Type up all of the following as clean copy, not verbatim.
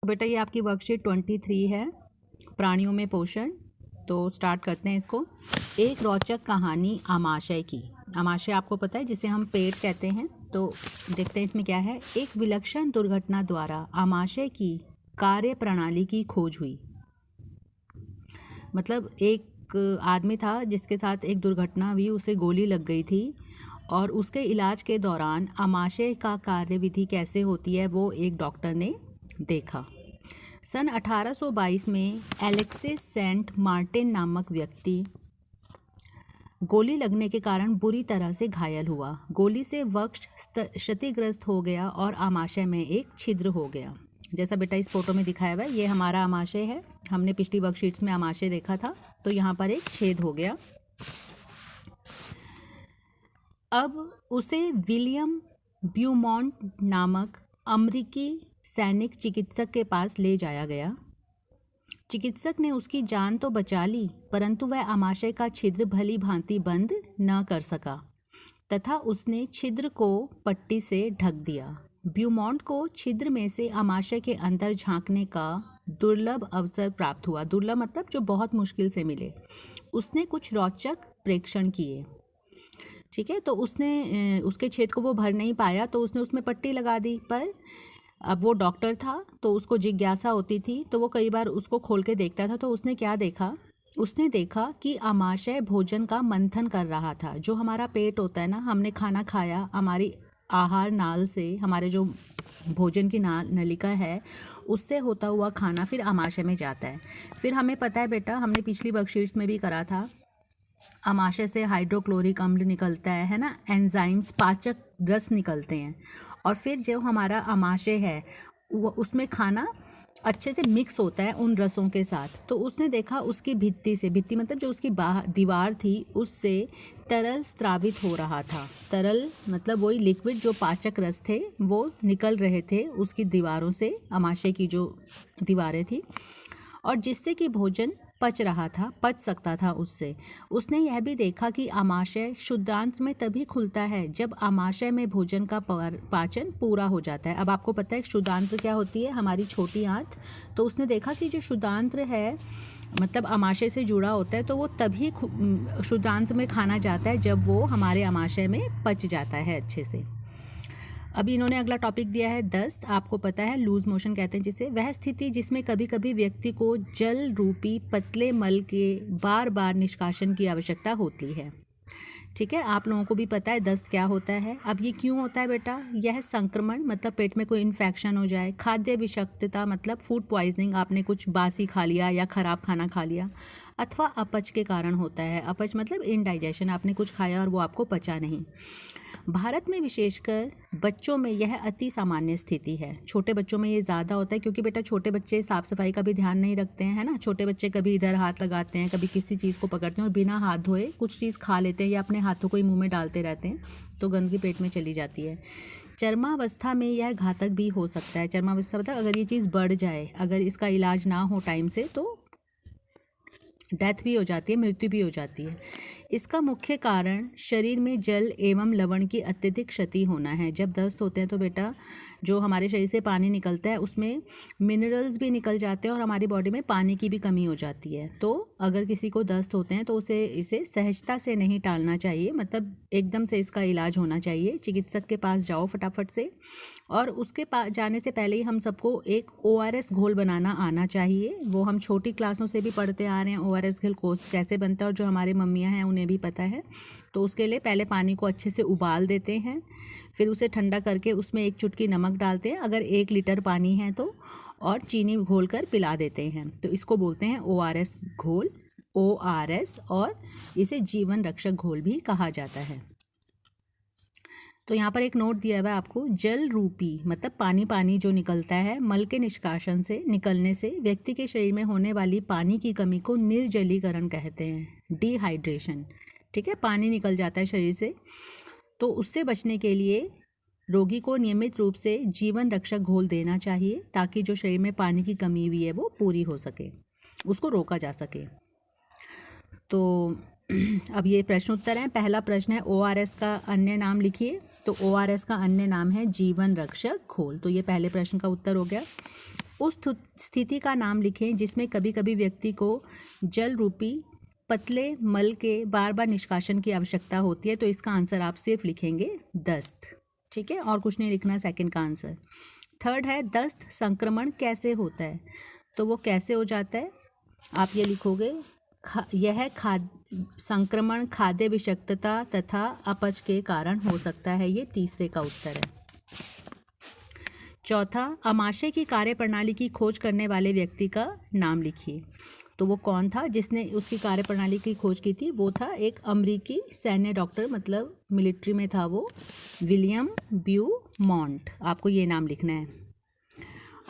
बेटा ये आपकी वर्कशीट 23 है, प्राणियों में पोषण। तो स्टार्ट करते हैं इसको। एक रोचक कहानी आमाशय की। आमाशय आपको पता है जिसे हम पेट कहते हैं। तो देखते हैं इसमें क्या है। एक विलक्षण दुर्घटना द्वारा आमाशय की कार्य प्रणाली की खोज हुई। मतलब एक आदमी था जिसके साथ एक दुर्घटना हुई, उसे गोली लग गई थी और उसके इलाज के दौरान आमाशय का कार्यविधि कैसे होती है वो एक डॉक्टर ने देखा। सन 1822 में एलेक्सिस सेंट मार्टिन नामक व्यक्ति गोली लगने के कारण बुरी तरह से घायल हुआ। गोली से वक्ष क्षतिग्रस्त हो गया और आमाशय में एक छिद्र हो गया। जैसा बेटा इस फोटो में दिखाया हुआ है, ये हमारा आमाशय है। हमने पिछली वर्कशीट्स में आमाशय देखा था। तो यहाँ पर एक छेद हो गया। अब उसे विलियम ब्यूमॉन्ट नामक अमेरिकी सैनिक चिकित्सक के पास ले जाया गया। चिकित्सक ने उसकी जान तो बचा ली, परंतु वह आमाशय का छिद्र भली भांति बंद न कर सका तथा उसने छिद्र को पट्टी से ढक दिया। ब्यूमॉन्ट को छिद्र में से आमाशय के अंदर झांकने का दुर्लभ अवसर प्राप्त हुआ। दुर्लभ मतलब जो बहुत मुश्किल से मिले। उसने कुछ रोचक प्रेक्षण किए। ठीक है, तो उसने उसके छेद को वो भर नहीं पाया तो उसने उसमें पट्टी लगा दी। पर अब वो डॉक्टर था तो उसको जिज्ञासा होती थी, तो वो कई बार उसको खोल के देखता था। तो उसने क्या देखा, उसने देखा कि आमाशय भोजन का मंथन कर रहा था। जो हमारा पेट होता है ना, हमने खाना खाया, हमारी आहार नाल से, हमारे जो भोजन की नलिका है उससे होता हुआ खाना फिर आमाशय में जाता है। फिर हमें पता है बेटा, हमने पिछली वर्कशीट्स में भी करा था, आमाशय से हाइड्रोक्लोरिक अम्ल निकलता है ना, एंजाइम्स पाचक रस निकलते हैं। और फिर जो हमारा आमाशय है वो उसमें खाना अच्छे से मिक्स होता है उन रसों के साथ। तो उसने देखा उसकी भित्ति से, भित्ति मतलब जो उसकी दीवार थी, उससे तरल स्रावित हो रहा था। तरल मतलब वही लिक्विड, जो पाचक रस थे वो निकल रहे थे उसकी दीवारों से, आमाशय की जो दीवारें थी, और जिससे कि भोजन पच सकता था उससे। उसने यह भी देखा कि आमाशय शुद्धांत में तभी खुलता है जब आमाशय में भोजन का पाचन पूरा हो जाता है। अब आपको पता है शुद्धांत्र क्या होती है, हमारी छोटी आंत। तो उसने देखा कि जो शुद्धांत्र है मतलब आमाशय से जुड़ा होता है, तो वो तभी शुद्धांत्र में खाना जाता है जब वो हमारे आमाशय में पच जाता है अच्छे से। अभी इन्होंने अगला टॉपिक दिया है दस्त। आपको पता है लूज मोशन कहते हैं जिसे, वह स्थिति जिसमें कभी कभी व्यक्ति को जल रूपी पतले मल के बार बार निष्कासन की आवश्यकता होती है। ठीक है, आप लोगों को भी पता है दस्त क्या होता है। अब ये क्यों होता है बेटा, यह संक्रमण मतलब पेट में कोई इन्फेक्शन हो जाए, खाद्य विषाक्तता मतलब फूड पॉइजनिंग, आपने कुछ बासी खा लिया या खराब खाना खा लिया, अथवा अपच के कारण होता है। अपच मतलब इनडाइजेशन, आपने कुछ खाया और वो आपको पचा नहीं। भारत में विशेषकर बच्चों में यह अति सामान्य स्थिति है। छोटे बच्चों में ये ज़्यादा होता है क्योंकि बेटा छोटे बच्चे साफ़ सफाई का भी ध्यान नहीं रखते हैं, है ना। छोटे बच्चे कभी इधर हाथ लगाते हैं, कभी किसी चीज़ को पकड़ते हैं और बिना हाथ धोए कुछ चीज़ खा लेते हैं या अपने हाथों को ही मुंह में डालते रहते हैं, तो गंदगी पेट में चली जाती है। चर्मावस्था में यह घातक भी हो सकता है। चर्मावस्था मतलब अगर ये चीज़ बढ़ जाए, अगर इसका इलाज ना हो टाइम से, तो डेथ भी हो जाती है, मृत्यु भी हो जाती है। इसका मुख्य कारण शरीर में जल एवं लवण की अत्यधिक क्षति होना है। जब दस्त होते हैं तो बेटा जो हमारे शरीर से पानी निकलता है उसमें मिनरल्स भी निकल जाते हैं और हमारी बॉडी में पानी की भी कमी हो जाती है। तो अगर किसी को दस्त होते हैं तो इसे सहजता से नहीं टालना चाहिए, मतलब एकदम से इसका इलाज होना चाहिए। चिकित्सक के पास जाओ फटाफट से, और उसके पास जाने से पहले ही हम सबको एक ORS घोल बनाना आना चाहिए। वो हम छोटी क्लासों से भी पढ़ते आ रहे हैं ORS घोल कोर्स कैसे बनता है, और जो हमारे मम्मियाँ हैं उन्हें भी पता है। तो उसके लिए पहले पानी को अच्छे से उबाल देते हैं, फिर उसे ठंडा करके उसमें 1 चुटकी नमक डालते हैं अगर 1 लीटर पानी है तो, और चीनी घोल कर पिला देते हैं। तो इसको बोलते हैं ORS घोल, ORS, और इसे जीवन रक्षक घोल भी कहा जाता है। तो यहाँ पर एक नोट दिया हुआ है आपको, जल रूपी मतलब पानी जो निकलता है मल के निष्कासन से निकलने से व्यक्ति के शरीर में होने वाली पानी की कमी को निर्जलीकरण कहते हैं, डिहाइड्रेशन। ठीक है, पानी निकल जाता है शरीर से, तो उससे बचने के लिए रोगी को नियमित रूप से जीवन रक्षक घोल देना चाहिए ताकि जो शरीर में पानी की कमी हुई है वो पूरी हो सके, उसको रोका जा सके। तो अब ये प्रश्न उत्तर है। पहला प्रश्न है ORS का अन्य नाम लिखिए। तो ORS का अन्य नाम है जीवन रक्षक घोल। तो ये पहले प्रश्न का उत्तर हो गया। उस स्थिति का नाम लिखें जिसमें कभी कभी व्यक्ति को जल रूपी पतले मल के बार बार निष्कासन की आवश्यकता होती है। तो इसका आंसर आप सिर्फ लिखेंगे दस्त। ठीक है, और कुछ नहीं लिखना सेकंड का आंसर। थर्ड है दस्त संक्रमण कैसे होता है। तो वो कैसे हो जाता है, आप ये लिखोगे यह संक्रमण खाद्य विषाक्तता तथा अपच के कारण हो सकता है। ये तीसरे का उत्तर है। चौथा, आमाशय की कार्यप्रणाली की खोज करने वाले व्यक्ति का नाम लिखिए। तो वो कौन था जिसने उसकी कार्यप्रणाली की खोज की थी। वो था एक अमेरिकी सैन्य डॉक्टर, मतलब मिलिट्री में था वो, विलियम ब्यूमॉन्ट। आपको ये नाम लिखना है।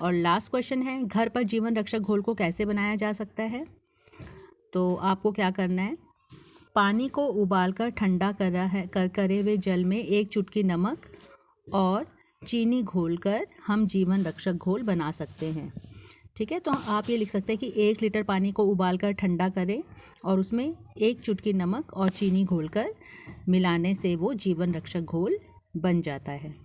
और लास्ट क्वेश्चन है, घर पर जीवन रक्षक घोल को कैसे बनाया जा सकता है। तो आपको क्या करना है, पानी को उबालकर ठंडा करे हुए जल में 1 चुटकी नमक और चीनी घोलकर हम जीवन रक्षक घोल बना सकते हैं। ठीक है, तो आप ये लिख सकते हैं कि 1 लीटर पानी को उबालकर ठंडा करें और उसमें 1 चुटकी नमक और चीनी घोलकर मिलाने से वो जीवन रक्षक घोल बन जाता है।